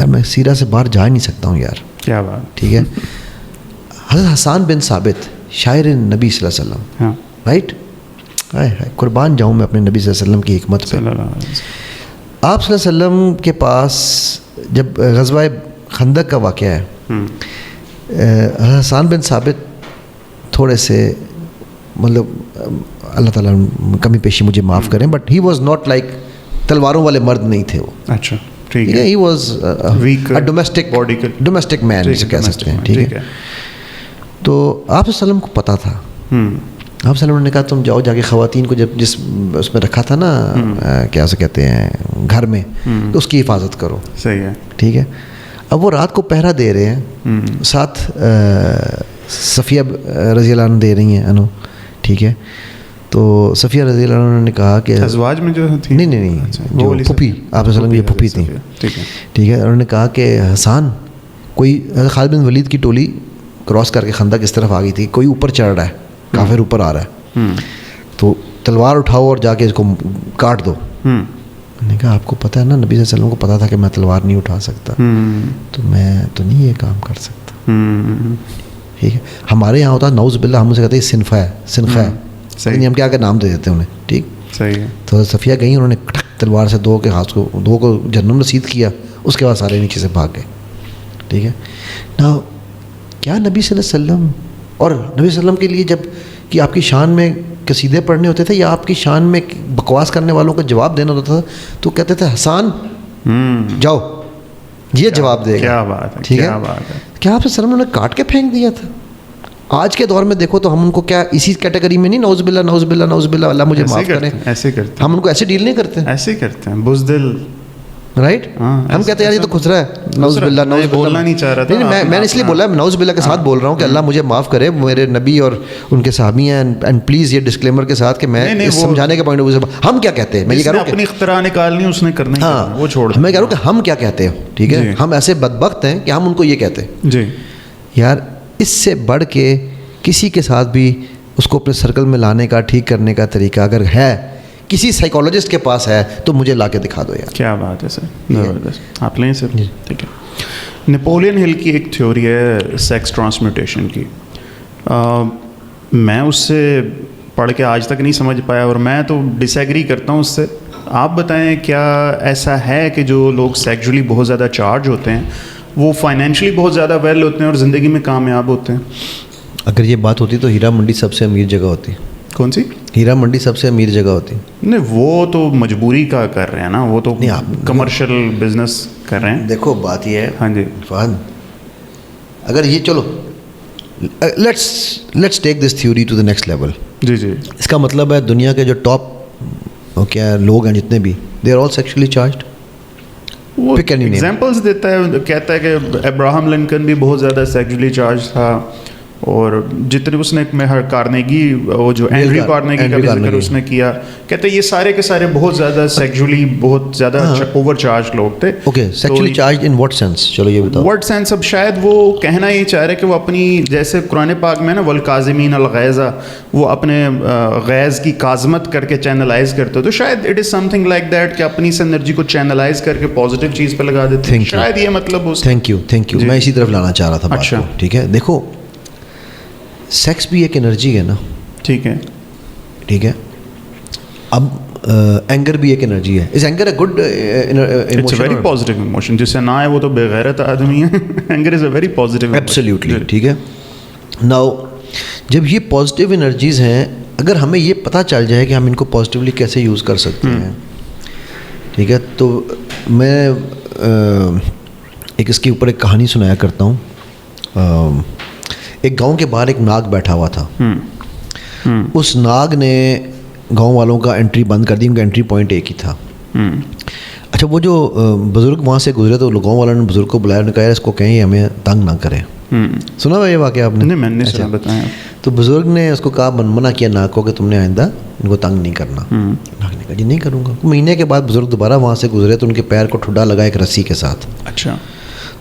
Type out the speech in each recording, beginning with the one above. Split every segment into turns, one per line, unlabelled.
یار میں سیرہ سے باہر جا ہی نہیں سکتا ہوں یار.
کیا بات.
ٹھیک ہے. حضرت حسان بن ثابت شاعر نبی صلی اللہ علیہ وسلم.
ہاں
رائٹ. قربان جاؤں میں اپنے نبی صلی اللہ علیہ وسلم کی حکمت پہ. آپ صلی اللہ علیہ وسلم کے پاس جب غزوہ خندق کا واقعہ ہے, حسان بن ثابت تھوڑے سے مطلب اللہ تعالیٰ کمی پیشی مجھے معاف کریں, but he was not like تلواروں والے مرد نہیں تھے وہ.
اچھا ٹھیک ہے.
ہی واز ڈومیسٹک مین جسے کہہ سکتے ہیں. ٹھیک ہے. تو آپ صلی اللہ علیہ وسلم کو پتہ تھا. آپ صلی اللہ علیہ وسلم نے کہا تم جاؤ جا کے خواتین کو جس اس میں رکھا تھا نا کیا اسے کہتے ہیں گھر میں, تو اس کی حفاظت کرو.
صحیح ہے.
ٹھیک ہے. اب وہ رات کو پہرا دے رہے ہیں, ساتھ صفیہ رضی اللہ عنہ دے رہی ہیں انو. ٹھیک ہے. تو صفیہ رضی اللہ عنہ نے کہا کہ
ازواج میں جو تھی
نہیں جو پھوپھی آپ صلی اللہ علیہ وسلم کی پھوپھی تھیں. ٹھیک ہے. انہوں نے کہا کہ حسان کوئی خالد بن ولید کی ٹولی کراس کر کے خندق اس طرف آ گئی تھی, کوئی اوپر چڑھ رہا ہے, کافر اوپر آ رہا ہے, تو تلوار اٹھاؤ اور جا کے اس کو کاٹ دو. میں نے کہا آپ کو پتہ ہے نا نبی صلی اللہ علیہ وسلم کو پتہ تھا کہ میں تلوار نہیں اٹھا سکتا, تو میں تو نہیں یہ کام کر سکتا. ٹھیک ہے. ہمارے یہاں ہوتا نعوذ باللہ ہم اسے کہتے ہیں سنخا ہے. صحیح. ہم کیا کہ نام دے دیتے ہیں انہیں. ٹھیک. صحیح ہے. تو صفیہ گئیں, انہوں نے تلوار سے دو کے ہاتھ کو دو کو جہنم رسید کیا, اس کے بعد سارے نیچے سے بھاگ گئے. ٹھیک ہے. نا کیا نبی صلی اللہ علیہ وسلم اور نبی صلی اللہ علیہ وسلم کے لیے جب کہ آپ کی شان میں قصیدے پڑھنے ہوتے تھے یا آپ کی شان میں بکواس کرنے والوں کو جواب دینا ہوتا تھا, تو کہتے تھے حسان جاؤ یہ جواب دے گا.
کیا بات ہے.
ٹھیک ہے. کیا آپ صلی اللہ علیہ وسلم نے کاٹ کے پھینک دیا تھا؟ آج کے دور میں دیکھو تو ہم ان کو کیا اسی کیٹیگری میں نہیں, نعوذ باللہ اللہ مجھے معاف کریں,
ایسے کرتے
ہم ان کو ایسے ڈیل نہیں کرتے.
ایسے کرتے ہیں بزدل.
رائٹ. ہم کہتے ہیں یار یہ تو خسرا ہے, نعوذ باللہ.
بولنا نہیں چاہ رہا تھا.
میں نے اس لیے بولا نعوذ باللہ کے ساتھ بول رہا ہوں کہ اللہ مجھے معاف کرے, میرے نبی اور ان کے صحابی ہیں, اینڈ پلیز یہ ڈسکلیمر کے ساتھ کہ میں اس سمجھانے کے پوائنٹ آف ویو سے ہم کیا کہتے ہیں, میں یہ کہہ رہا ہوں کہ
اپنی اختراع نکالنی اس نے کرنا ہے, وہ چھوڑ.
میں کہہ رہا ہوں کہ ہم کیا کہتے ہیں. ٹھیک ہے. ہم ایسے بدبخت ہیں کہ ہم ان کو یہ کہتے ہیں.
جی
یار اس سے بڑھ کے کسی کے ساتھ بھی اس کو اپنے سرکل میں لانے کا, ٹھیک کرنے کا طریقہ اگر ہے, کسی سائیکالوجسٹ کے پاس ہے, تو مجھے لا کے دکھا دو یار.
کیا بات ہے سر, زبردست. آپ لیں سر. ٹھیک ہے. نیپولین ہل کی ایک تھیوری ہے سیکس ٹرانسمیوٹیشن کی. میں اس سے پڑھ کے آج تک نہیں سمجھ پایا, اور میں تو ڈس ایگری کرتا ہوں اس سے. آپ بتائیں کیا ایسا ہے کہ جو لوگ سیکچولی بہت زیادہ چارج ہوتے ہیں وہ فائنینشلی بہت زیادہ ویل ہوتے ہیں اور زندگی میں کامیاب ہوتے ہیں؟
اگر یہ بات ہوتی تو ہیرا منڈی سب سے امیر جگہ ہوتی.
کون سی؟
ہیرا منڈی سب سے امیر جگہ ہوتی.
نہیں وہ تو مجبوری کا کر رہے ہیں نا, وہ تو کمرشل بزنس کر رہے ہیں.
دیکھو بات یہ ہے.
ہاں جی
فہد, اگر یہ چلو let's take this theory to the next level.
جی جی.
اس کا مطلب ہے دنیا کے جو ٹاپ کیا لوگ ہیں جتنے بھی, they are all sexually charged.
وہ ایگزامپلس دیتا ہے, کہتا ہے کہ ابراہم لنکن بھی بہت زیادہ سیکشولی چارج تھا, اور جتنے اس نے کارنیگی, وہ جو اینڈری کارنیگی کا بھی ذکر اس نے کیا, کہتے ہیں یہ سارے کے سارے بہت زیادہ سیکشولی بہت زیادہ اوور چارج لوگ تھے.
Okay, sexually charge in what sense? چلو یہ بتاؤ.
What sense? اب شاید وہ کہنا یہ چاہ رہے کہ وہ اپنی, جیسے قرآن پاک میں نا والکاظمین الغیظ, وہ اپنے غیظ کی کاظمت کر کے چینلائز کرتے, تو شاید it is some thing like that کہ اپنی اس انرجی کو چینلائز کر کے پازیٹیو چیز پہ لگا دیتے ہیں. شاید یہ مطلب.
Thank you. میں اسی طرف لانا چاہ رہا تھا بات کو. ٹھیک ہے. دیکھو سیکس بھی ایک انرجی ہے نا. ٹھیک ہے. اب اینگر بھی ایک انرجی ہے. Is anger a good emotion?
It's a very positive emotion. جس سے نہ ہے وہ تو بے غیرت آدمی ہے. Anger is a very positive.
Absolutely. ٹھیک ہے. ناؤ جب یہ پازیٹیو انرجیز ہیں, اگر ہمیں یہ پتہ چل جائے کہ ہم ان کو پازیٹیولی کیسے یوز کر سکتے ہیں, ٹھیک ہے, تو میں ایک اس کے اوپر ایک کہانی سنایا کرتا ہوں. ایک گاؤں کے باہر ایک ناگ بیٹھا ہوا تھا. اس ناگ نے گاؤں والوں کا انٹری بند کر دی, ان کا انٹری پوائنٹ ایک ہی تھا. اچھا, وہ جو بزرگ وہاں سے گزرے تو گاؤں والوں نے بزرگ کو بلایا, انہوں نے کہا اس کو کہیں ہمیں تنگ نہ کرے. سنا ہوا یہ واقعہ آپ نے؟
نہیں, میں نے سنا. بتایا.
تو بزرگ نے اس کو کہا, منع کیا ناگ کو کہ تم نے آئندہ ان کو تنگ نہیں کرنا. ناگ نے کہا جی نہیں کروں گا. مہینے کے بعد بزرگ دوبارہ وہاں سے گزرے تو ان کے پیر کو ٹھڈا لگا ایک رسی کے ساتھ.
اچھا.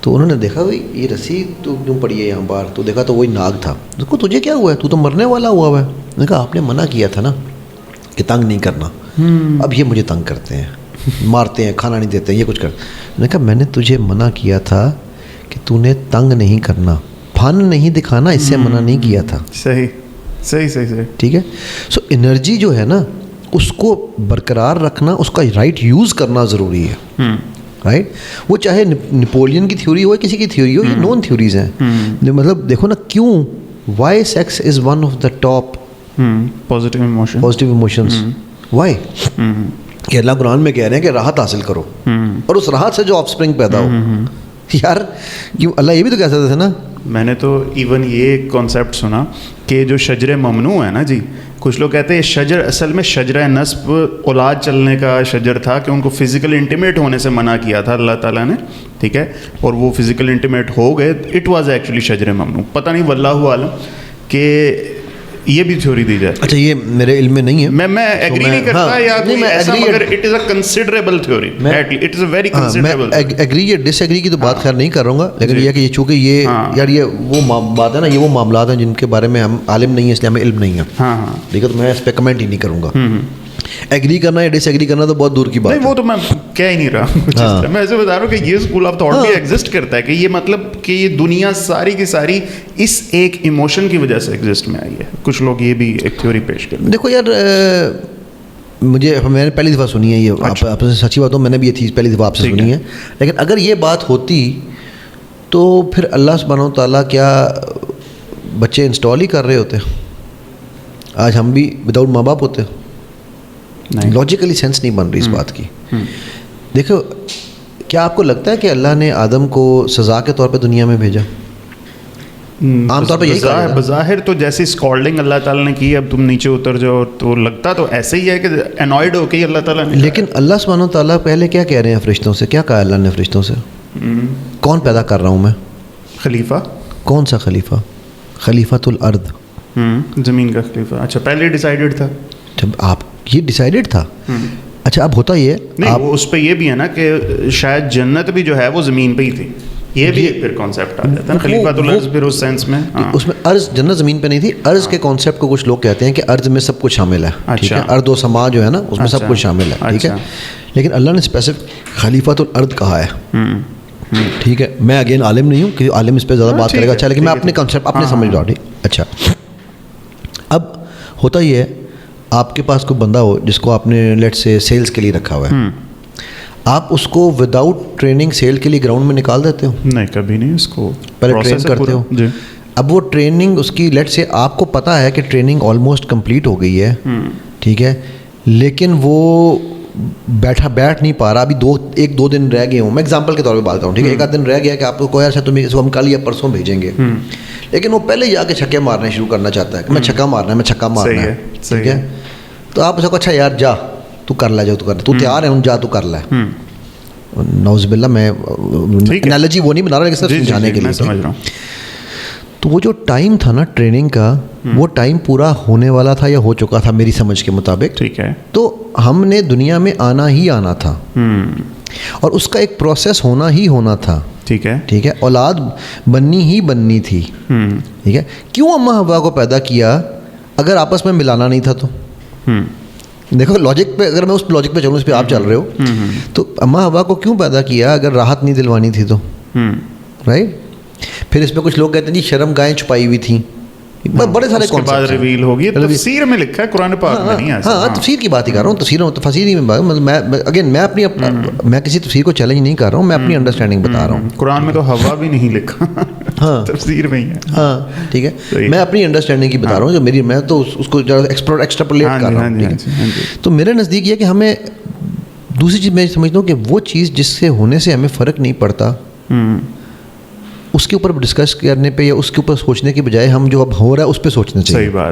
تو انہوں نے دیکھا بھائی یہ رسی تو کیوں پڑی ہے یہاں باہر, تو دیکھا تو وہی ناگ تھا. اس کو تجھے کیا ہوا ہے, تو مرنے والا ہوا ہے. نے کہا آپ نے منع کیا تھا نا کہ تنگ نہیں کرنا, اب یہ مجھے تنگ کرتے ہیں. مارتے ہیں, کھانا نہیں دیتے ہیں, یہ کچھ کر. میں نے کہا میں نے تجھے منع کیا تھا کہ تو نے تنگ نہیں کرنا, پھن نہیں دکھانا, اس سے منع نہیں کیا تھا.
صحیح صحیح صحیح صحیح.
ٹھیک ہے. سو انرجی جو ہے نا اس کو برقرار رکھنا, اس کا رائٹ یوز کرنا ضروری ہے. رائٹ, وہ چاہے نپولین کی تھیوری ہو, کسی کی تھیوری ہو, یہ نون تھیوریز ہیں. مطلب دیکھو نا کیوں, why sex is one of the top
positive
emotions. Why? کہ اللہ قرآن میں کہہ رہے ہیں کہ راحت حاصل کرو, اور اس راحت سے جو آف اسپرنگ پیدا ہو. یار کیوں اللہ یہ بھی تو کہہ سکتے تھے نا.
میں نے تو ایون یہ کانسیپٹ سنا کہ جو شجر ممنوع ہے نا جی, کچھ لوگ کہتے ہیں شجر اصل میں شجرہ نسب اولاد چلنے کا شجر تھا, کہ ان کو فزیکل انٹیمیٹ ہونے سے منع کیا تھا اللہ تعالیٰ نے. ٹھیک ہے, اور وہ فزیکل انٹیمیٹ ہو گئے, اٹ واز ایکچولی شجر ممنوع. پتہ نہیں واللہ عالم کہ یہ بھی تھیوری دی جائے.
اچھا یہ میرے علم میں نہیں ہے,
میں ایگری نہیں کرتا یا کوئی ایسا, مگر it is a considerable theory, it is a very considerable.
Agree یا ڈس ایگری کی تو بات خیر نہیں کر رہا ہوں, لیکن یہ کہ یہ چونکہ یہ یار یہ وہ بات ہے نا, یہ وہ معاملات ہیں جن کے بارے میں ہم عالم نہیں ہیں, اس لیے ہمیں علم نہیں ہے.
ہاں
ٹھیک ہے, تو میں اس پہ کمنٹ ہی نہیں کروں گا. ایگری کرنا یا ڈس ایگری کرنا تو بہت دور کی بات ہے.
نہیں وہ تو میں کہہ ہی نہیں رہا, میں ایسے بتا رہا ہوں کہ یہ اسکول آف تھاٹ بھی ایگزسٹ کرتا ہے, کہ یہ مطلب کہ یہ دنیا ساری کی ساری اس ایک ایموشن کی وجہ سے ایگزسٹ میں آئی ہے. کچھ لوگ یہ بھی ایک تھیوری پیش کرتے ہیں.
دیکھو یار میں نے پہلی دفعہ سنی ہے یہ, آپ سے سچی بات ہو, میں نے بھی یہ چیز پہلی دفعہ آپ سے سنی ہے. لیکن اگر یہ بات ہوتی تو پھر اللہ سبحانہ و تعالیٰ کیا بچے انسٹال ہی کر رہے ہوتے؟ آج ہم بھی وداؤٹ ماں باپ ہوتے. لاجیکلی سینس نہیں بن رہی اس بات کی. دیکھو کیا آپ کو لگتا ہے کہ اللہ نے آدم کو سزا کے طور پہ دنیا میں بھیجا؟ عام طور پہ یہی کہا ہے
بظاہر تو جیسی اسکالڈنگ اللہ تعالیٰ نے کی, اب تم نیچے اتر جاؤ, تو لگتا تو ایسے ہی ہے کہ انوائڈ ہو کے ہی اللہ تعالیٰ نے.
لیکن اللہ سبحانہ و تعالیٰ پہلے کیا کہہ رہے ہیں فرشتوں سے, کیا کہا اللہ نے فرشتوں سے, کون پیدا کر رہا ہوں میں؟
خلیفہ.
کون سا خلیفہ؟ خلیفۃ الارض,
زمین کا خلیفہ. اچھا پہلے ڈیسائیڈڈ تھا,
جب آپ یہ ڈیسائیڈڈ تھا. اچھا اب ہوتا یہ
نہیں, وہ اس پہ یہ بھی ہے نا کہ شاید جنت بھی جو ہے وہ زمین پہ ہی تھی, یہ بھی پھر کانسیپٹ آ جاتا ہے نا خلیفۃ الارض پھر اس سینس میں.
اس میں ارض, جنت زمین پہ نہیں تھی. ارض کے کانسیپٹ کو کچھ لوگ کہتے ہیں کہ ارض میں سب کچھ شامل ہے. ٹھیک ہے, ارض و سما جو ہے نا اس میں سب کچھ شامل ہے. ٹھیک ہے, لیکن اللہ نے اسپیسیفک خلیفۃ الارض کہا ہے. ٹھیک ہے, میں اگین عالم نہیں ہوں کہ عالم اس پہ زیادہ بات کرے گا. اچھا لیکن میں اپنے کانسیپٹ اپنے سمجھ رہا ہوں. اچھا اب ہوتا یہ ہے, آپ کے پاس کوئی بندہ ہو جس کو آپ نے لیٹ سے سیلز کے لیے رکھا ہوا ہے, آپ اس کو وداؤٹ ٹریننگ سیل کے لیے گراؤنڈ میں نکال دیتے ہو؟
نہیں کبھی نہیں, اس کو
پہلے ٹرین کرتے ہو. اب وہ ٹریننگ اس کی لیٹ سے آپ کو پتہ ہے کہ ٹریننگ آلموسٹ کمپلیٹ ہو گئی ہے. ٹھیک ہے, لیکن وہ بیٹھ نہیں پا رہا, ابھی 1-2 دن رہ گئے ہوں, میں ایگزامپل کے طور پہ بات کرتا ہوں. ٹھیک ہے, 1 آدھ دن رہ گیا کہ آپ کو کوئی ایسا تمہیں اس کو ہم کل یا پرسوں بھیجیں گے, لیکن وہ پہلے جا کے چھکے مارنے شروع کرنا چاہتا ہے کہ میں چھکا مارنا ہے. ٹھیک ہے, تو آپ اس کو اچھا یار جا تو کر لے, جو تو کر لے, تو تیار ہے ہوں, جا تو کر لے. نعوذ باللہ, میں انالوجی وہ نہیں بنا رہا لیکن صرف سمجھانے کے لیے سمجھ رہا ہوں. تو وہ جو ٹائم تھا نا ٹریننگ کا, وہ ٹائم پورا ہونے والا تھا یا ہو چکا تھا میری سمجھ کے مطابق.
ٹھیک ہے,
تو ہم نے دنیا میں آنا ہی آنا تھا, اور اس کا ایک پروسیس ہونا ہی ہونا تھا.
ٹھیک ہے,
ٹھیک ہے, اولاد بننی ہی بننی تھی. ٹھیک ہے, کیوں اماں حوا کو پیدا کیا اگر آپس میں ملانا نہیں تھا؟ تو دیکھو لاجک پہ, اگر میں اس لاجک پہ چلوں, اس پہ آپ چل رہے ہو, تو اماں حوا کو کیوں پیدا کیا اگر راحت نہیں دلوانی تھی تو؟ رائٹ. پھر اس میں کچھ لوگ کہتے ہیں جی شرم گائیں چھپائی ہوئی تھیں, بڑے سارے
اس کے بعد ریویل ہوگی. تفسیر میں لکھا ہے, قرآن پاک میں نہیں ہے.
ہاں تفسیر کی بات ہی کر رہا ہوں, تفسیر میں اگین میں کسی تفسیر کو چیلنج نہیں کر رہا ہوں, میں اپنی انڈرسٹینڈنگ بتا رہا ہوں.
قرآن میں تو ہوا بھی نہیں لکھا,
ہاں
تفسیر میں ہی ہے.
ہاں ٹھیک ہے, میں اپنی انڈرسٹینڈنگ کی بتا رہا ہوں, جو میری, میں تو اس کو ایکسٹراپولیٹ کر رہا ہوں. تو میرے نزدیک یہ کہ ہمیں دوسری چیز میں سمجھتا ہوں کہ وہ چیز جس سے ہونے سے ہمیں فرق نہیں پڑتا, اس کے اوپر ڈسکس کرنے پہ یا اس کے اوپر سوچنے کی بجائے ہم جو اب ہو رہا ہے اس پہ سوچنا چاہیے.
صحیح بات.